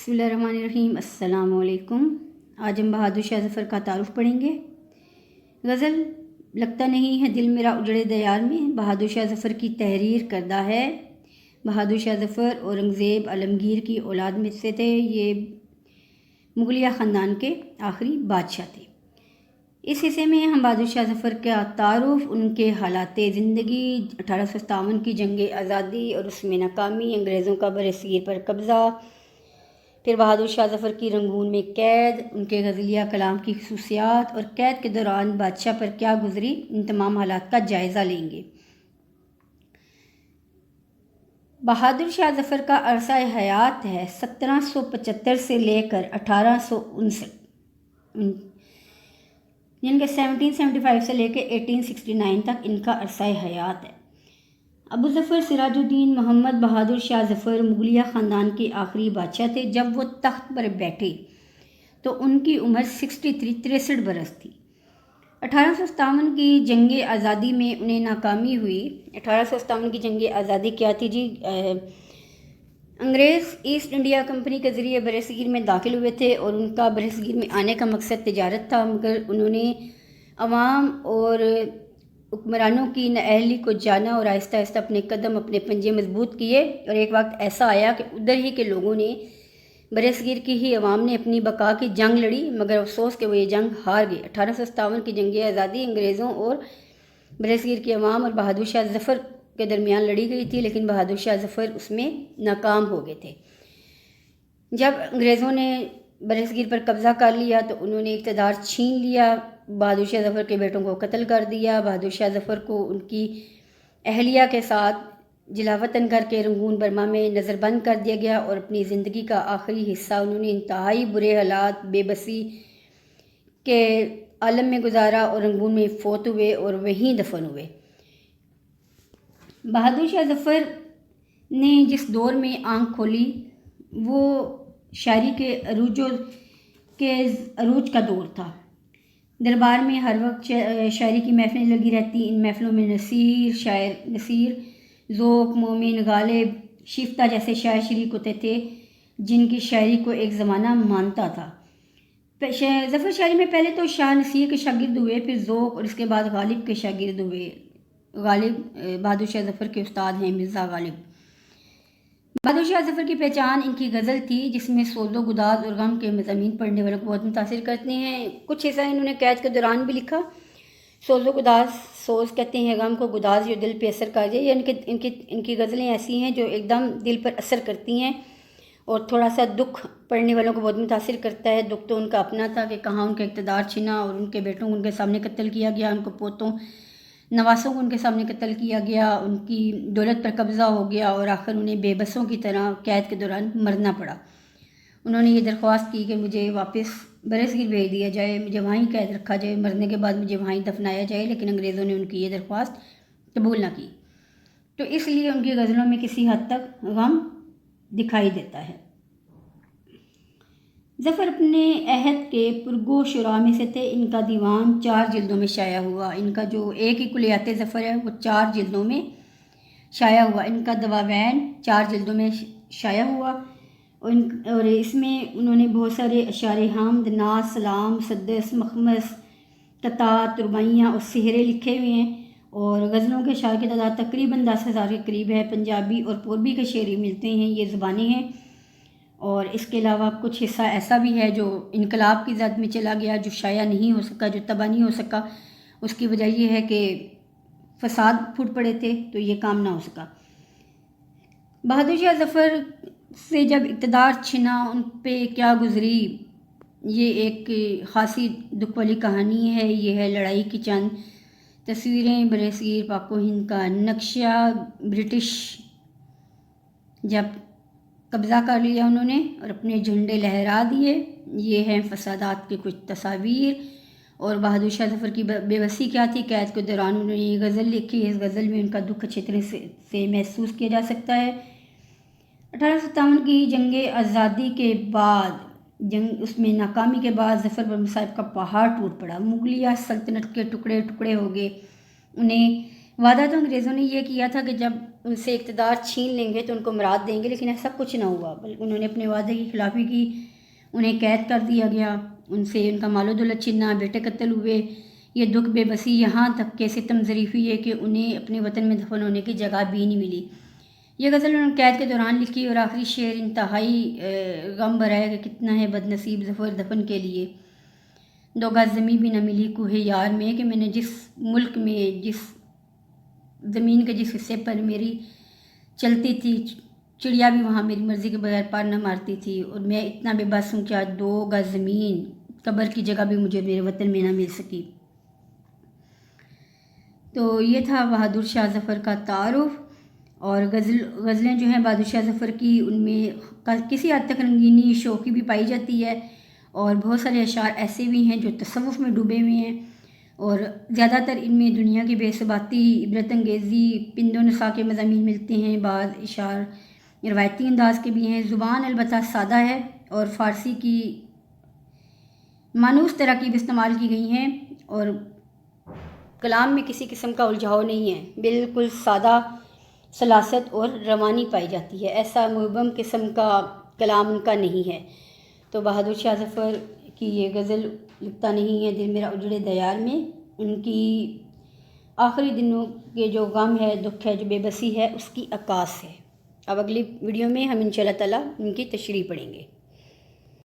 بسم اللہ الرحمن الرحیم۔ السلام علیکم۔ آج ہم بہادر شاہ ظفر کا تعارف پڑھیں گے۔ غزل لگتا نہیں ہے دل میرا اجڑے دیار میں، بہادر شاہ ظفر کی تحریر کردہ ہے۔ بہادر شاہ ظفر اورنگزیب عالمگیر کی اولاد میں سے تھے۔ یہ مغلیہ خاندان کے آخری بادشاہ تھے۔ اس حصے میں ہم بہادر شاہ ظفر کا تعارف، ان کے حالات زندگی، 1857 کی جنگ آزادی اور اس میں ناکامی، انگریزوں کا برصغیر پر قبضہ، پھر بہادر شاہ ظفر کی رنگون میں قید، ان کے غزلیہ کلام کی خصوصیات اور قید کے دوران بادشاہ پر کیا گزری، ان تمام حالات کا جائزہ لیں گے۔ بہادر شاہ ظفر کا عرصہ حیات ہے 1775 سے لے کر 1859، یعنی کہ 1775 سے لے کے 1869 تک ان کا عرصہ حیات ہے۔ ابو ظفر سراج الدین محمد بہادر شاہ ظفر مغلیہ خاندان کے آخری بادشاہ تھے۔ جب وہ تخت پر بیٹھے تو ان کی عمر 63 برس تھی۔ 1857 کی جنگ آزادی میں انہیں ناکامی ہوئی۔ 1857 کی جنگ آزادی کیا تھی جی؟ انگریز ایسٹ انڈیا کمپنی کے ذریعے برصغیر میں داخل ہوئے تھے اور ان کا برصغیر میں آنے کا مقصد تجارت تھا، مگر انہوں نے عوام اور حکمرانوں کی نااہلی کو جانا اور آہستہ آہستہ اپنے قدم، اپنے پنجے مضبوط کیے، اور ایک وقت ایسا آیا کہ ادھر ہی کے لوگوں نے، برصغیر کی ہی عوام نے اپنی بقا کی جنگ لڑی، مگر افسوس کہ وہ یہ جنگ ہار گئے۔ 1857 کی جنگ آزادی انگریزوں اور برصغیر کی عوام اور بہادر شاہ ظفر کے درمیان لڑی گئی تھی، لیکن بہادر شاہ ظفر اس میں ناکام ہو گئے تھے۔ جب انگریزوں نے برصغیر پر قبضہ کر لیا تو انہوں نے اقتدار چھین لیا، بہادر شاہ ظفر کے بیٹوں کو قتل کر دیا۔ بہادر شاہ ظفر کو ان کی اہلیہ کے ساتھ جلاوطن کر کے رنگون برما میں نظر بند کر دیا گیا، اور اپنی زندگی کا آخری حصہ انہوں نے انتہائی برے حالات، بے بسی کے عالم میں گزارا اور رنگون میں فوت ہوئے اور وہیں دفن ہوئے۔ بہادر شاہ ظفر نے جس دور میں آنکھ کھولی وہ شاعری کے عروج کا دور تھا۔ دربار میں ہر وقت شاعری کی محفلیں لگی رہتی۔ ان محفلوں میں نصیر، ذوق، مومن، غالب، شیفتہ جیسے شاعر شریک ہوتے تھے جن کی شاعری کو ایک زمانہ مانتا تھا۔ ظفر شاعری میں پہلے تو شاہ نصیر کے شاگرد ہوئے، پھر ذوق، اور اس کے بعد غالب کے شاگرد ہوئے۔ غالب بہادر شاہ ظفر کے استاد ہیں، مرزا غالب۔ بہادر شاہ ظفر کی پہچان ان کی غزل تھی، جس میں سوز و گداز اور غم کے مضامین پڑھنے والوں کو بہت متاثر کرتے ہیں۔ کچھ حصہ انہوں نے قید کے دوران بھی لکھا۔ سوز و گداز، سوز کہتے ہیں غم کو، گداز جو دل پہ اثر کر جائے، یعنی کہ ان کی غزلیں ایسی ہیں جو ایک دم دل پر اثر کرتی ہیں، اور تھوڑا سا دکھ پڑھنے والوں کو بہت متاثر کرتا ہے۔ دکھ تو ان کا اپنا تھا کہ کہاں ان کا اقتدار چھنا اور ان کے بیٹوں کو ان کے سامنے قتل کیا گیا، ان کو پوتوں نواسوں کو ان کے سامنے قتل کیا گیا، ان کی دولت پر قبضہ ہو گیا، اور آخر انہیں بے بسوں کی طرح قید کے دوران مرنا پڑا۔ انہوں نے یہ درخواست کی کہ مجھے واپس برصغیر بھیج دیا جائے، مجھے وہیں قید رکھا جائے، مرنے کے بعد مجھے وہیں دفنایا جائے، لیکن انگریزوں نے ان کی یہ درخواست قبول نہ کی۔ تو اس لیے ان کی غزلوں میں کسی حد تک غم دکھائی دیتا ہے۔ ظفر اپنے عہد کے پرگو شعراء میں سے تھے۔ ان کا دیوان 4 جلدوں میں شائع ہوا۔ ان کا جو ایک ہی کلیات ظفر ہے وہ 4 جلدوں میں شائع ہوا۔ ان کا دواوین 4 جلدوں میں شائع ہوا، اور اس میں انہوں نے بہت سارے اشعار حمد، نعت، سلام، مسدس، مخمس، قطعات، رباعیاں اور سحرے لکھے ہوئے ہیں، اور غزلوں کے اشعار کی تعداد تقریباً 10,000 کے قریب ہے۔ پنجابی اور پوربی کے شعر ملتے ہیں، یہ زبانیں ہیں، اور اس کے علاوہ کچھ حصہ ایسا بھی ہے جو انقلاب کی زد میں چلا گیا، جو شائع نہیں ہو سکا، جو طبع نہیں ہو سکا۔ اس کی وجہ یہ ہے کہ فساد پھوٹ پڑے تھے، تو یہ کام نہ ہو سکا۔ بہادر شاہ ظفر سے جب اقتدار چھنا ان پہ کیا گزری، یہ ایک خاصی دکھ والی کہانی ہے۔ یہ ہے لڑائی کی چند تصویریں۔ برصغیر پاک و ہند کا نقشہ، برٹش جب قبضہ کر لیا انہوں نے اور اپنے جھنڈے لہرا دیے۔ یہ ہیں فسادات کی کچھ تصاویر، اور بہادر شاہ ظفر کی بے بسی کیا تھی۔ قید کے دوران انہوں نے یہ غزل لکھی۔ اس غزل میں ان کا دکھ اچھی طرح سے محسوس کیا جا سکتا ہے۔ 1857 کی جنگ آزادی کے بعد، اس میں ناکامی کے بعد ظفر پر مصائب کا پہاڑ ٹوٹ پڑا۔ مغلیہ سلطنت کے ٹکڑے ٹکڑے ہو گئے، انہیں وعدہ تو انگریزوں نے یہ کیا تھا کہ جب ان سے اقتدار چھین لیں گے تو ان کو مراد دیں گے، لیکن ایسا کچھ نہ ہوا، بلکہ انہوں نے اپنے وعدے کی خلافی کی، انہیں قید کر دیا گیا، ان سے ان کا مال و دولت چھینا، بیٹے قتل ہوئے، یہ دکھ بے بسی، یہاں تک کہ ستم ظریفی یہ کہ انہیں اپنے وطن میں دفن ہونے کی جگہ بھی نہیں ملی۔ یہ غزل انہوں نے قید کے دوران لکھی، اور آخری شعر انتہائی غم بھرا ہے کہ کتنا ہے بد نصیب ظفر دفن کے لیے، 2 گز زمین بھی نہ ملی کوہ یار میں، کہ میں نے جس ملک میں، جس زمین کے جس حصے پر میری چلتی تھی چڑیا بھی وہاں میری مرضی کے بغیر پار نہ مارتی تھی، اور میں اتنا بے بس ہوں کہ آج 2 گز زمین قبر کی جگہ بھی مجھے میرے وطن میں نہ مل سکی۔ تو یہ تھا بہادر شاہ ظفر کا تعارف، اور غزلیں جو ہیں بہادر شاہ ظفر کی، ان میں کسی حد تک رنگینی شوخی بھی پائی جاتی ہے، اور بہت سارے اشعار ایسے بھی ہیں جو تصوف میں ڈوبے ہوئے ہیں، اور زیادہ تر ان میں دنیا کی بے ثباتی، عبرت انگیزی، پند و نساء کے مضامین ملتے ہیں، بعض اشعار روایتی انداز کے بھی ہیں، زبان البتہ سادہ ہے، اور فارسی کی مانوس تراکیب استعمال کی گئی ہیں، اور کلام میں کسی قسم کا الجھاؤ نہیں ہے، بالکل سادہ سلاست اور روانی پائی جاتی ہے، ایسا مبہم قسم کا کلام ان کا نہیں ہے۔ تو بہادر شاہ ظفر کی یہ غزل لکھتا نہیں ہے دل میرا اجڑے دیار میں، ان کی آخری دنوں کے جو غم ہے، دکھ ہے، جو بے بسی ہے، اس کی عکاس ہے۔ اب اگلی ویڈیو میں ہم انشاءاللہ تعالیٰ ان کی تشریح پڑھیں گے۔